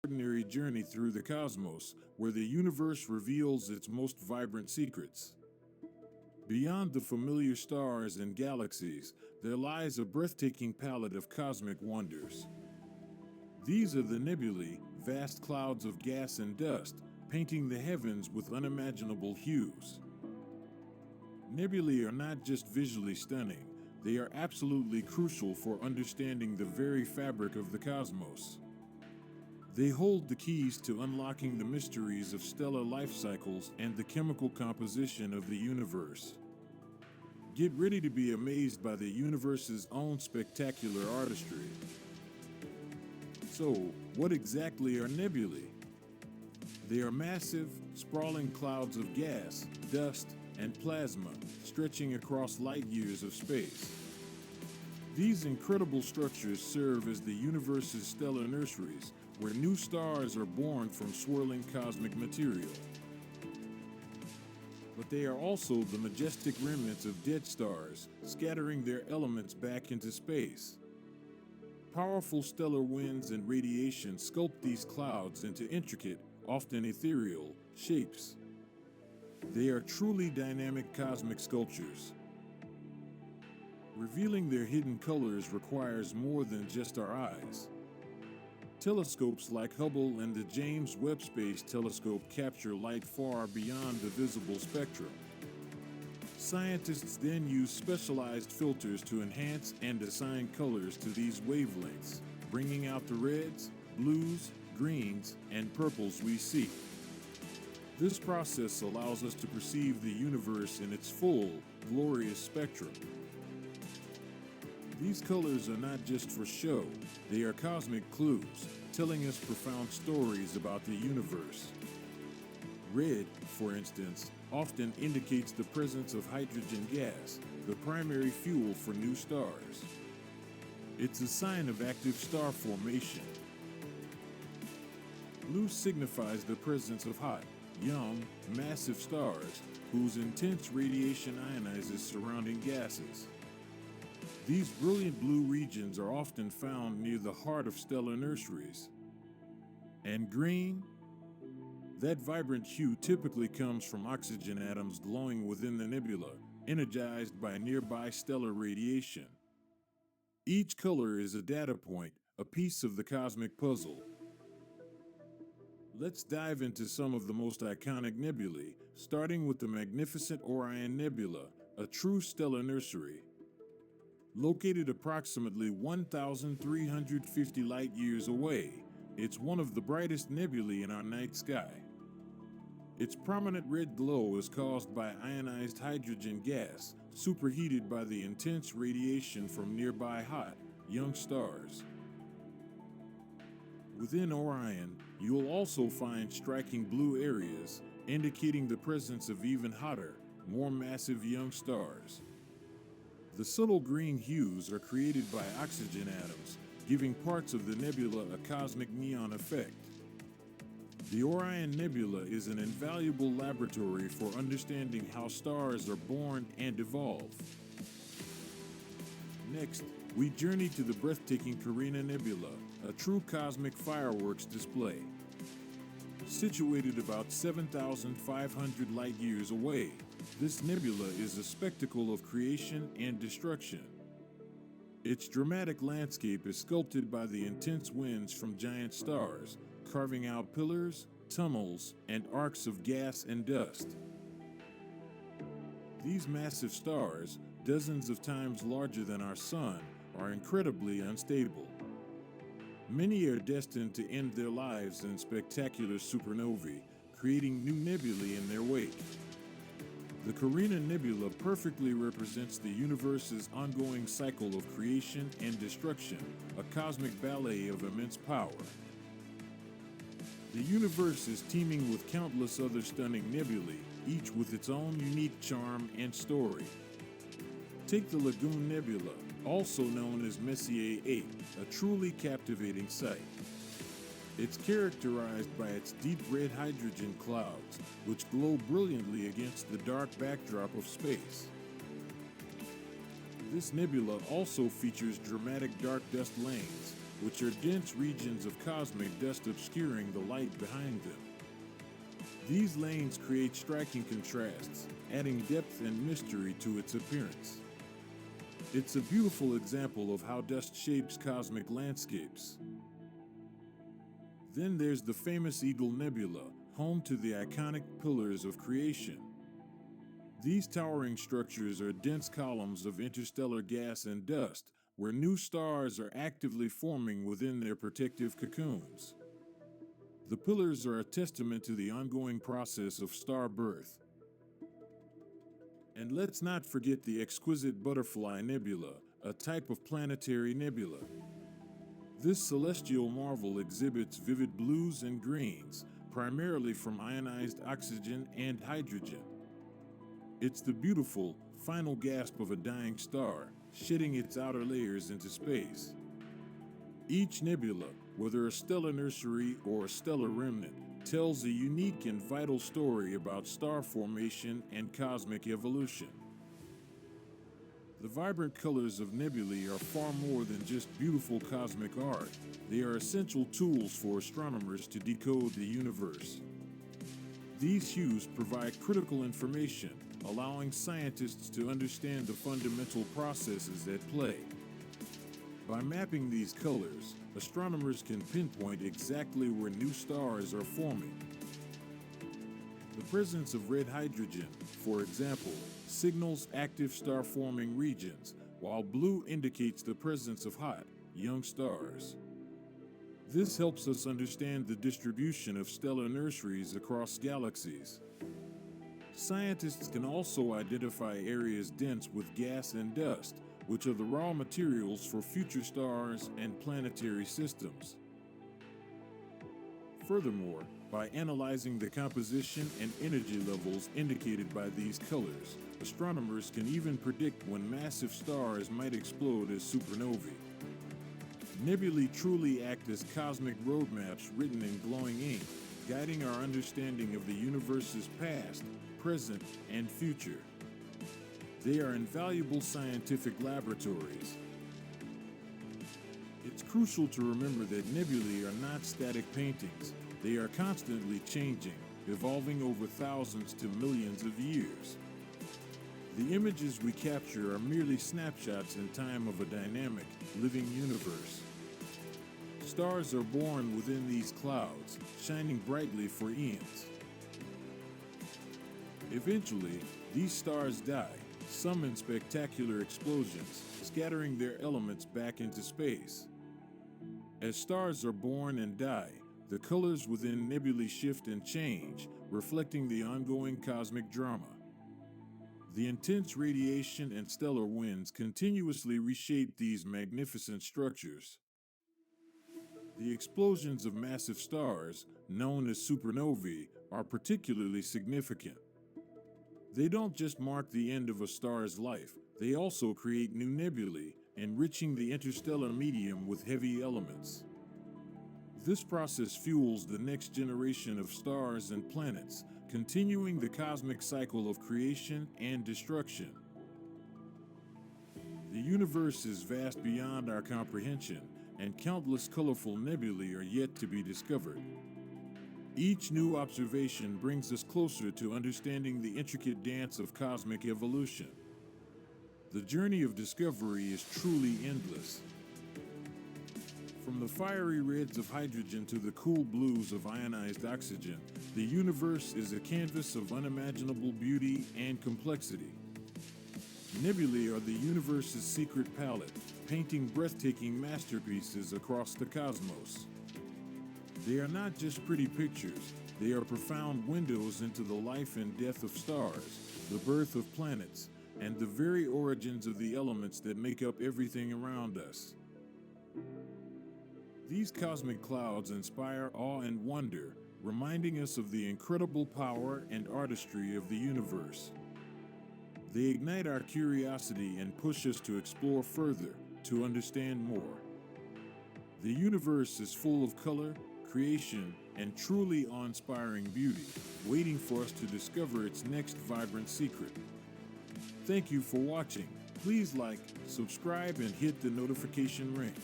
extraordinary journey through the cosmos, where the universe reveals its most vibrant secrets. Beyond the familiar stars and galaxies, there lies a breathtaking palette of cosmic wonders. These are the nebulae, vast clouds of gas and dust, painting the heavens with unimaginable hues. Nebulae are not just visually stunning, they are absolutely crucial for understanding the very fabric of the cosmos. They hold the keys to unlocking the mysteries of stellar life cycles and the chemical composition of the universe. Get ready to be amazed by the universe's own spectacular artistry. So, what exactly are nebulae? They are massive, sprawling clouds of gas, dust, and plasma stretching across light years of space. These incredible structures serve as the universe's stellar nurseries, where new stars are born from swirling cosmic material. But they are also the majestic remnants of dead stars, scattering their elements back into space. Powerful stellar winds and radiation sculpt these clouds into intricate, often ethereal, shapes. They are truly dynamic cosmic sculptures. Revealing their hidden colors requires more than just our eyes. Telescopes like Hubble and the James Webb Space Telescope capture light far beyond the visible spectrum. Scientists then use specialized filters to enhance and assign colors to these wavelengths, bringing out the reds, blues, greens, and purples we see. This process allows us to perceive the universe in its full, glorious spectrum. These colors are not just for show, they are cosmic clues, telling us profound stories about the universe. Red, for instance, often indicates the presence of hydrogen gas, the primary fuel for new stars. It's a sign of active star formation. Blue signifies the presence of hot, young, massive stars whose intense radiation ionizes surrounding gases. These brilliant blue regions are often found near the heart of stellar nurseries. And green? That vibrant hue typically comes from oxygen atoms glowing within the nebula, energized by nearby stellar radiation. Each color is a data point, a piece of the cosmic puzzle. Let's dive into some of the most iconic nebulae, starting with the magnificent Orion Nebula, a true stellar nursery. Located approximately 1,350 light-years away, it's one of the brightest nebulae in our night sky. Its prominent red glow is caused by ionized hydrogen gas, superheated by the intense radiation from nearby hot, young stars. Within Orion, you'll also find striking blue areas, indicating the presence of even hotter, more massive young stars. The subtle green hues are created by oxygen atoms, giving parts of the nebula a cosmic neon effect. The Orion Nebula is an invaluable laboratory for understanding how stars are born and evolve. Next, we journey to the breathtaking Carina Nebula, a true cosmic fireworks display. Situated about 7,500 light-years away, this nebula is a spectacle of creation and destruction. Its dramatic landscape is sculpted by the intense winds from giant stars, carving out pillars, tunnels, and arcs of gas and dust. These massive stars, dozens of times larger than our Sun, are incredibly unstable. Many are destined to end their lives in spectacular supernovae, creating new nebulae in their wake. The Carina Nebula perfectly represents the universe's ongoing cycle of creation and destruction, a cosmic ballet of immense power. The universe is teeming with countless other stunning nebulae, each with its own unique charm and story. Take the Lagoon Nebula, also known as Messier 8, a truly captivating sight. It's characterized by its deep red hydrogen clouds, which glow brilliantly against the dark backdrop of space. This nebula also features dramatic dark dust lanes, which are dense regions of cosmic dust obscuring the light behind them. These lanes create striking contrasts, adding depth and mystery to its appearance. It's a beautiful example of how dust shapes cosmic landscapes. Then there's the famous Eagle Nebula, home to the iconic pillars of creation. These towering structures are dense columns of interstellar gas and dust, where new stars are actively forming within their protective cocoons. The pillars are a testament to the ongoing process of star birth. And let's not forget the exquisite Butterfly Nebula, a type of planetary nebula. This celestial marvel exhibits vivid blues and greens, primarily from ionized oxygen and hydrogen. It's the beautiful, final gasp of a dying star, shedding its outer layers into space. Each nebula, whether a stellar nursery or a stellar remnant, tells a unique and vital story about star formation and cosmic evolution. The vibrant colors of nebulae are far more than just beautiful cosmic art. They are essential tools for astronomers to decode the universe. These hues provide critical information, allowing scientists to understand the fundamental processes at play. By mapping these colors, astronomers can pinpoint exactly where new stars are forming. The presence of red hydrogen, for example, signals active star-forming regions, while blue indicates the presence of hot, young stars. This helps us understand the distribution of stellar nurseries across galaxies. Scientists can also identify areas dense with gas and dust, which are the raw materials for future stars and planetary systems. Furthermore, by analyzing the composition and energy levels indicated by these colors, astronomers can even predict when massive stars might explode as supernovae. Nebulae truly act as cosmic roadmaps written in glowing ink, guiding our understanding of the universe's past, present, and future. They are invaluable scientific laboratories. It's crucial to remember that nebulae are not static paintings. They are constantly changing, evolving over thousands to millions of years. The images we capture are merely snapshots in time of a dynamic, living universe. Stars are born within these clouds, shining brightly for eons. Eventually, these stars die, some in spectacular explosions, scattering their elements back into space. As stars are born and die, the colors within nebulae shift and change, reflecting the ongoing cosmic drama. The intense radiation and stellar winds continuously reshape these magnificent structures. The explosions of massive stars, known as supernovae, are particularly significant. They don't just mark the end of a star's life, they also create new nebulae, enriching the interstellar medium with heavy elements. This process fuels the next generation of stars and planets, continuing the cosmic cycle of creation and destruction. The universe is vast beyond our comprehension, and countless colorful nebulae are yet to be discovered. Each new observation brings us closer to understanding the intricate dance of cosmic evolution. The journey of discovery is truly endless. From the fiery reds of hydrogen to the cool blues of ionized oxygen, the universe is a canvas of unimaginable beauty and complexity. Nebulae are the universe's secret palette, painting breathtaking masterpieces across the cosmos. They are not just pretty pictures, they are profound windows into the life and death of stars, the birth of planets, and the very origins of the elements that make up everything around us. These cosmic clouds inspire awe and wonder, reminding us of the incredible power and artistry of the universe. They ignite our curiosity and push us to explore further, to understand more. The universe is full of color, creation, and truly awe-inspiring beauty, waiting for us to discover its next vibrant secret. Thank you for watching. Please like, subscribe, and hit the notification ring.